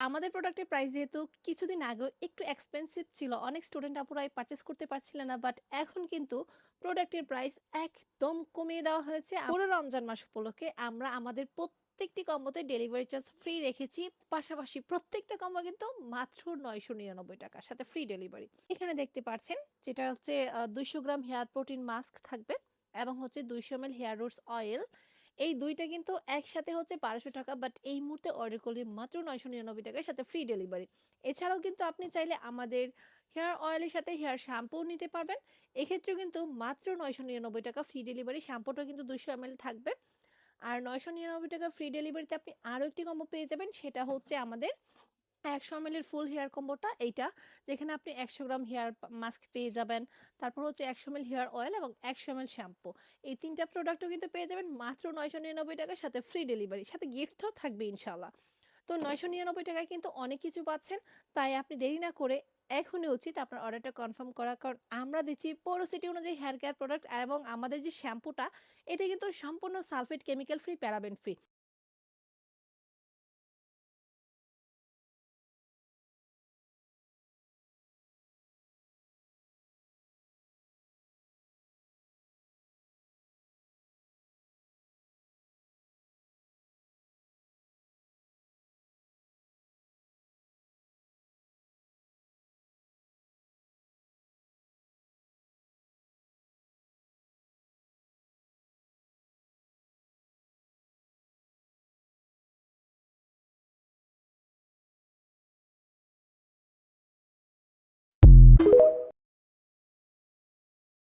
আমাদের প্রোডাক্টের প্রাইস যেহেতু কিছুদিন আগেও একটু এক্সপেন্সিভ ছিল, অনেক স্টুডেন্ট আপুরা পারচেজ করতে পারছিলেন না। বাট এখন কিন্তু প্রোডাক্টের প্রাইস একদম কমিয়ে দেওয়া হয়েছে। পুরো রমজান মাস উপলক্ষে আমরা আমাদের প্রত্যেকটি কম্বোতে ডেলিভারি চার্জ ফ্রি রেখেছি। পাশাপাশি প্রত্যেকটা কম্বো কিন্তু মাত্র ৳৯৯৯ সাথে ফ্রি ডেলিভারি। এখানে দেখতে পাচ্ছেন যেটা হচ্ছে ২০০ গ্রাম হেয়ার প্রোটিন মাস্ক থাকবে এবং হচ্ছে ২০০ ml হেয়ার রুটস অয়েল। এই ২ টা কিন্তু একসাথে হচ্ছে ৳১২০০, বাট এই মুহূর্তে অর্ডার করলে মাত্র ৳৯৯৯ সাথে ফ্রি ডেলিভারি। এছাড়াও কিন্তু আপনি চাইলে আমাদের হেয়ার অয়েলের সাথে হেয়ার শ্যাম্পুও নিতে পারবেন। এক্ষেত্রেও কিন্তু মাত্র ৳৯৯৯ ফ্রি ডেলিভারি। শ্যাম্পুটাও কিন্তু ২০০ ml থাকবে। আর ৳৯৯৯ ফ্রি ডেলিভারিতে আপনি আরো একটি কম্বো পেয়ে যাবেন। সেটা হচ্ছে আমাদের ১০০ ml এর ফুল হেয়ার কম্বোটা এইটা, যেখানে আপনি ১০০ গ্রাম হেয়ার মাস্ক পেয়ে যাবেন। তারপর হচ্ছে ১০০ ml হেয়ার অয়েল এবং ১০০ ml শ্যাম্পু। এই ৩ টা প্রোডাক্টও কিন্তু পেয়ে যাবেন মাত্র ৳৯৯৯ সাথে ফ্রি ডেলিভারি। সাথে গিফটও থাকবে ইনশাআল্লাহ। তো ৳৯৯৯ কিন্তু অনেক কিছু পাচ্ছেন। তাই আপনি দেরি না করে এখনই উচিত আপনার অর্ডারটা কনফার্ম করা। কারণ আমরা দিচ্ছি পোরোসিটি অনুযায়ী হেয়ার কেয়ার প্রোডাক্ট এবং আমাদের যে শ্যাম্পুটা এটা কিন্তু সম্পূর্ণ sulphate chemical free, paraben free.